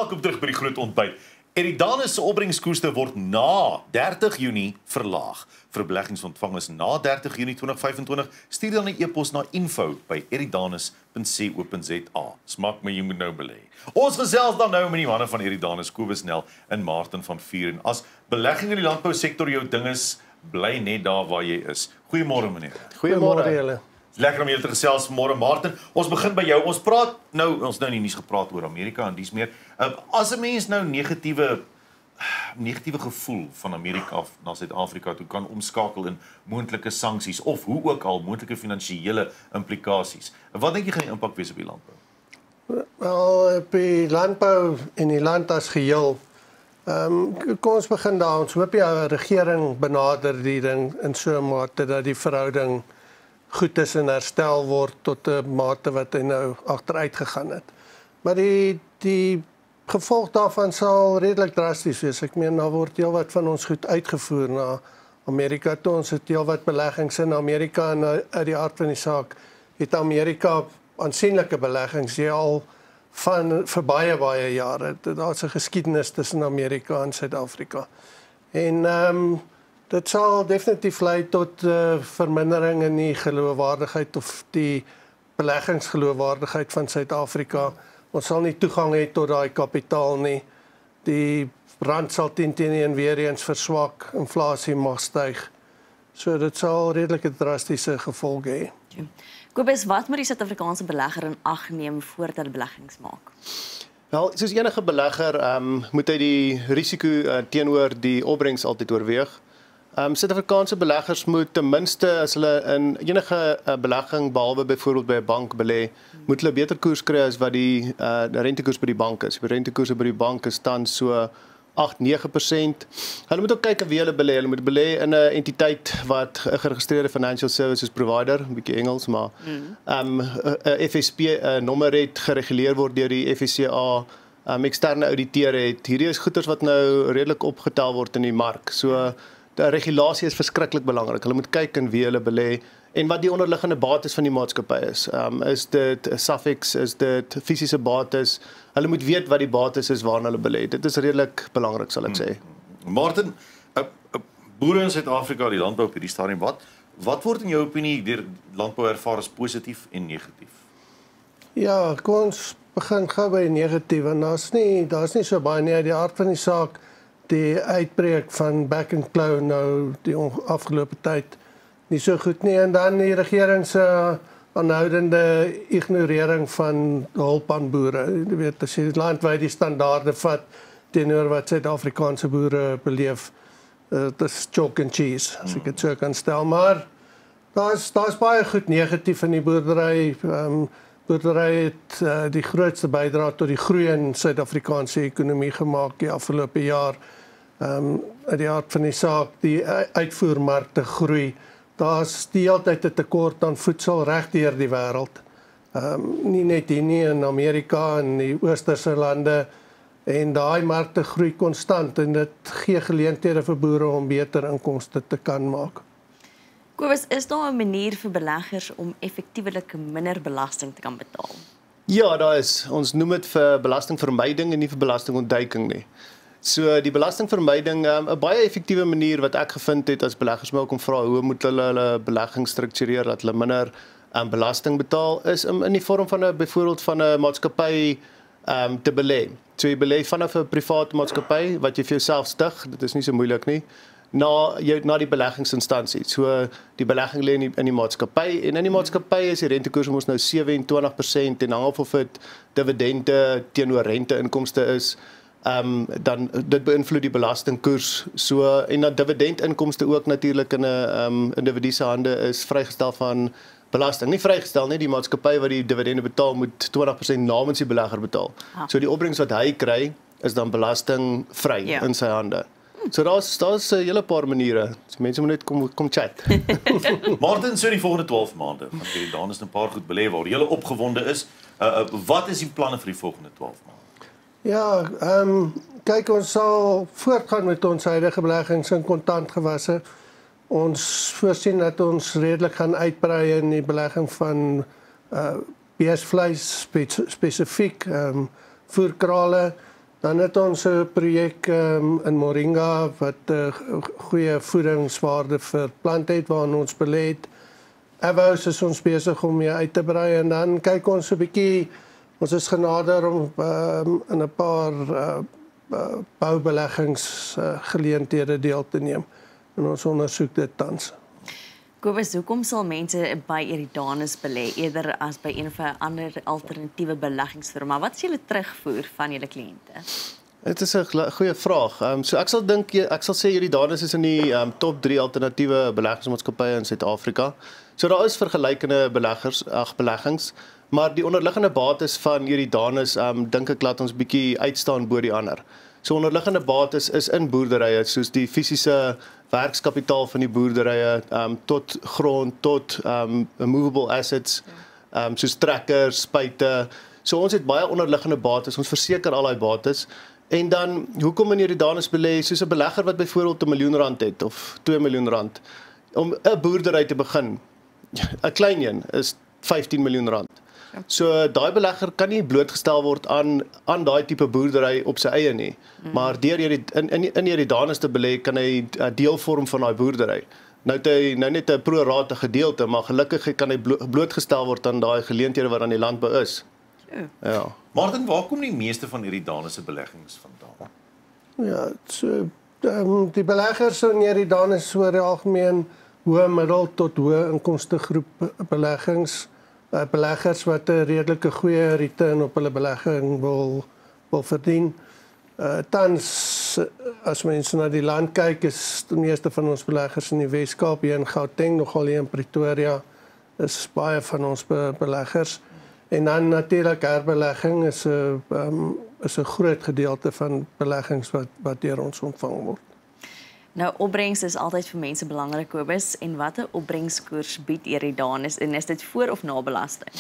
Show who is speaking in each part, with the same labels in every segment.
Speaker 1: Welkom terug by die groot ontbyt. Eridanus se opbrengskoste word na 30 Junie verlaag. Vir beleggingsontvangers na 30 Junie 2025, stuur dan 'n e-pos na info@eridanus.co.za. Smaak my jy moet nou belê. Ons gesels dan nou met die manne van Eridanus, Kobus Nel en Martin van Vuren. As belegging in die landbousektor jou ding is, bly net daar waar jy is. Goeiemôre meneer.
Speaker 2: Goeiemôre julle.
Speaker 1: Lekker om julle te gesels vanmôre, Martin. Ons begin by jou. Ons praat nou, ons nou nie nuus gepraat oor Amerika en dis meer. As 'n mens nou negatiewe gevoel van Amerika af na Suid-Afrika toe kan omskakel in moontlike sanksies of hoe ook al moontlike finansiële implikasies. Wat dink jy gaan die impak wees op die landbou?
Speaker 2: Wel, op die landbou en die land as geheel. Kom ons begin daar. Ons hoop die regering benader die ding in so 'n mate dat die verhouding goed is en herstel word tot 'n mate wat hy nou agteruit gegaan het. Maar die gevolg daarvan sal redelik drasties wees. Ek meen daar word heelwat van ons goed uitgevoer na Amerika toe. Ons het heelwat beleggings in Amerika en uit die aard van die saak het Amerika aansienlike beleggings al vir baie jare. Daar's 'n geskiedenis tussen Amerika en Suid-Afrika. En dit sal definitief lei tot vermindering in die geloofwaardigheid of die beleggingsgeloofwaardigheid van Suid-Afrika. Ons sal nie toegang hê tot daai kapitaal nie. Die rand sal teen weer eens verswak, inflasie mag styg. So dit sal redelike drastiese gevolge hê.
Speaker 3: Kobus, wat moet die Suid-Afrikaanse belegger in ag neem voordat hulle beleggings maak?
Speaker 4: Wel, soos enige belegger moet hy die risiko teenoor die opbrengs altyd oorweeg. Suid-Afrikaanse beleggers moet ten minste as hulle in enige belegging behalwe byvoorbeeld by 'n bank belê, moet hulle beter koers kry as wat die rentekoers by die bank is. Die rentekoerse by die bank is tans so 8-9%. Hulle moet ook kyk wie hulle belê. Hulle moet belê in 'n entiteit wat 'n geregistreerde financial services provider, 'n bietjie Engels, maar 'n FSP nommer het, gereguleer word deur die FSCA, eksterne auditeure het. Hierdie is goeders wat nou redelik opgetel word in die mark. So die regulasie is verskriklik belangrik. Hulle moet kyk in wie hulle belê en wat die onderliggende bates van die maatskappy is. Is dit suffix, is dit fisiese bates? Hulle moet weet wat die bates is waarna hulle belê. Dit is redelik belangrik, sal ek sê.
Speaker 1: Martin, boere in Suid-Afrika, die landbou op hierdie stadium, wat word in jou opinie deur landbou ervaar as positief en negatief?
Speaker 2: Ja, kom ons begin gou by negatief en daar's nie so baie nie uit die aard van die saak. Die uitbreek van back and claw nou die afgelope tyd nie so goed nie en dan die regering se aanhoudende ignorering van hulp aan boere. Jy weet as jy landwyd die standaarde vat teenoor wat Suid-Afrikaanse boere beleef, dit is chalk and cheese as ek dit so kan stel, maar daar's baie goed negatief in die boerdery. Boerdery het die grootste bydrae tot die groei in Suid-Afrikaanse ekonomie gemaak die afgelope jaar. Uit die aard van die saak, die uitvoermarkte groei. Daar's die hele tyd 'n tekort aan voedsel reg deur die wêreld. Nie net hier nie, in Amerika en die oosterse lande. En daai markte groei konstant en dit gee geleenthede vir boere om beter inkomste te kan maak.
Speaker 3: Kobus, is daar 'n manier vir beleggers om effektiewelik minder belasting te kan betaal?
Speaker 4: Ja, daar is. Ons noem dit vir belastingvermyding en nie vir belastingontduiking nie. So die belastingvermyding, 'n baie effektiewe manier wat ek gevind het as beleggers my ook om vra hoe moet hulle belegging struktureer dat hulle minder belasting betaal, is in die vorm van byvoorbeeld van 'n maatskappy te belê. So jy belê vanaf 'n private maatskappy wat jy vir jouself stig, dit is nie so moeilik nie, na die beleggingsinstansie. So die belegging lê in die maatskappy en in die maatskappy is die rentekoers mos nou 27% en hang af of dit dividende teenoor renteinkomste is. Dan dit beïnvloed die belastingkoers. So en dan dividendinkomste ook natuurlik in 'n individu se hande is vrygestel van belasting. Nie vrygestel nie, die maatskappy wat die dividende betaal moet 20% namens die belegger betaal. So die opbrengs wat hy kry is dan belastingvry in sy hande. So daar's 'n hele paar maniere. So mense moet net kom chat.
Speaker 1: Martin, so die volgende 12 maande, want hierdie dan is 'n paar goed belê waar jy opgewonde is. Wat is die planne vir die volgende 12 maande?
Speaker 2: Ja, kyk, ons sal voortgaan met ons huidige beleggings in kontantgewasse. Ons voorsien dat ons redelik gaan uitbrei in die belegging van beesvleis spesifiek, voerkrale Dan het ons 'n projek in Moringa wat goeie voedingswaarde vir plante het waarin ons belê het. Avos is ons besig om mee uit te brei en dan kyk ons 'n bietjie, ons is genader om in 'n paar boubeleggings geleenthede deel te neem. En ons ondersoek dit tans.
Speaker 3: Kobus, hoekom sal mense by Eridanus belê eerder as by een of 'n ander alternatiewe beleggingsfirma? Wat is julle terugvoer van julle kliënte?
Speaker 4: Dit is 'n goeie vraag. So ek sal sê Eridanus is in die top 3 alternatiewe beleggingsmaatskappye in Suid-Afrika. So daar is vergelykende beleggings, maar die onderliggende bates van Eridanus dink ek laat ons bietjie uitstaan bo die ander. So onderliggende bates is in boerderye, soos die fisiese werkskapitaal van die boerderye, tot grond, tot movable assets, soos trekkers, spuite. So ons het baie onderliggende bates, ons verseker al daai bates. En dan, hoekom in Eridanus belê, soos 'n belegger wat byvoorbeeld R1 miljoen het, of R2 miljoen, om 'n boerdery te begin, 'n klein een, is R15 miljoen. So daai belegger kan nie blootgestel word aan daai tipe boerdery op sy eie nie. Maar deur in Eridanus te belê kan hy 'n deel vorm van daai boerdery. Nou het hy net 'n pro-rata gedeelte, maar gelukkig kan hy blootgestel word aan daai geleenthede wat aan die landbou is. Ja.
Speaker 1: Martin, waar kom die meeste van Eridanus se beleggings vandaan?
Speaker 2: Ja, so die beleggers in Eridanus oor die algemeen hoë middel tot hoë inkomste groep beleggers wat 'n redelike goeie return op hulle belegging wil verdien. Tans as mense na die land kyk, is die meeste van ons beleggers in die Wes-Kaap, hier in Gauteng, nogal hier in Pretoria, is baie van ons beleggers. En dan natuurlik herbelegging is 'n groot gedeelte van beleggings wat deur ons ontvang word.
Speaker 3: Nou, opbrengs is altyd vir mense belangrik, Kobus, en watter opbrengskoers bied Eridanus en is dit voor of na belasting?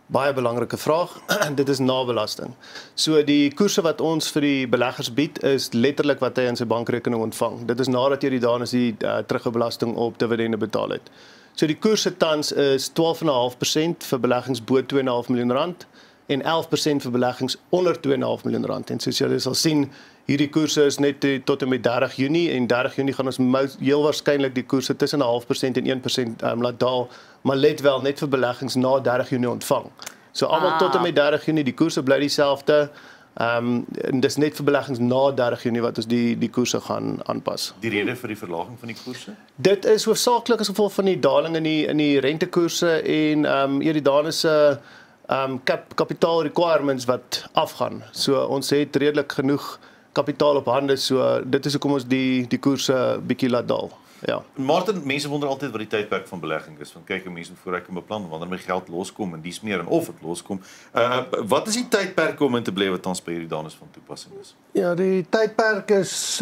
Speaker 4: Baie belangrike vraag. Dit is na belasting. So die koerse wat ons vir die beleggers bied is letterlik wat hy in sy bankrekening ontvang. Dit is nadat Eridanus die terugbelasting op dividende betaal het. So die koerse tans is 12,5% vir beleggings bo R2,5 miljoen en 11% vir beleggings onder R2,5 miljoen. En soos julle sal sien, hierdie koerse is net tot en met 30 Junie en 30 Junie gaan ons heel waarskynlik die koerse tussen 0,5% en 1% laat daal, maar let wel net vir beleggings na 30 Junie ontvang. So almal tot en met 30 Junie, die koerse bly dieselfde. En dis net vir beleggings na 30 Junie wat ons die koerse gaan aanpas.
Speaker 1: Die rede vir die verlaging van die koerse?
Speaker 4: Dit is hoofsaaklik as gevolg van die daling in die rentekoerse en Eridanus se capital requirements wat afgaan. So ons het redelik genoeg kapitaal op hande, so dit is hoekom ons die koerse bietjie laat daal. Ja.
Speaker 1: Martin, mense wonder altyd wat die tydperk van belegging is. Want kyk, mense moet vooruit kan beplan wanneer my geld loskom en dies meer en of dit loskom. Wat is die tydperk om in te bly wat tans by Eridanus van toepassing is?
Speaker 2: Ja, die tydperk is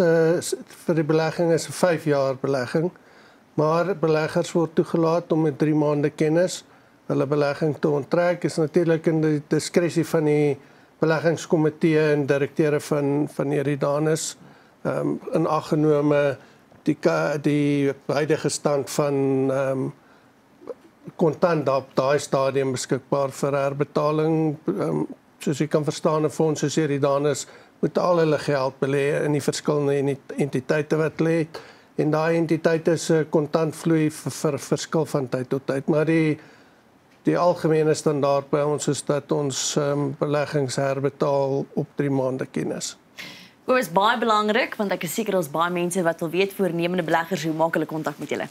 Speaker 2: vir die belegging is 'n 5 jaar belegging, maar beleggers word toegelaat om met 3 maande kennis hulle belegging te onttrek. Is natuurlik in die diskresie van die beleggingskomitee en direkteure van Eridanus, in ag genome die huidige stand van kontant op daai stadium beskikbaar vir herbetaling. Soos jy kan verstaan, 'n fonds soos Eridanus moet al hulle geld belê in die verskillende entiteite wat lê, en daai entiteite se kontantvloei verskil van tyd tot tyd, maar die algemene standaard by ons is dat ons beleggings herbetaal op 3 maande kennis.
Speaker 3: Dit is baie belangrik, want ek is seker ons baie mense wat wil weet, voornemende beleggers, hoe maak hulle kontak met julle?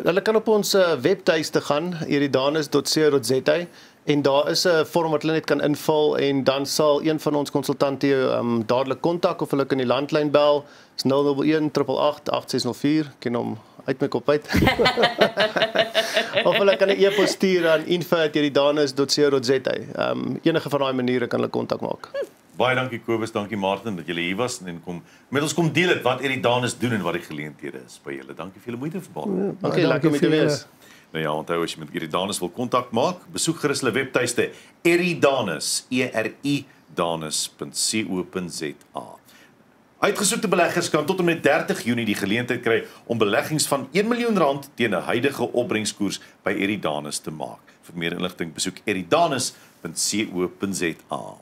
Speaker 4: Hulle kan op ons webtuiste gaan, eridanus.co.za, en daar is 'n vorm wat hulle net kan invul en dan sal een van ons konsultante jou dadelik kontak of hulle kan die landlyn bel. Is 001 888 8604. Ken hom uit my kop uit. Of hulle kan 'n e-pos stuur aan info@eridanus.co.za. Enige van daai maniere kan hulle kontak maak.
Speaker 1: Baie dankie Kobus, dankie Martin dat julle hier was en met ons kom deel het wat Eridanus doen en wat die geleenthede is by julle. Dankie vir julle moeite verband.
Speaker 4: Dankie, lekker om te wees.
Speaker 1: Nou ja, onthou as jy met Eridanus wil kontak maak, besoek gerus hulle webtuiste Eridanus, eridanus.co.za. Uitgesoekte beleggers kan tot en met 30 Junie die geleentheid kry om beleggings van R1 miljoen teen 'n huidige opbrengskoers by Eridanus te maak. Vir meer inligting besoek eridanus.co.za.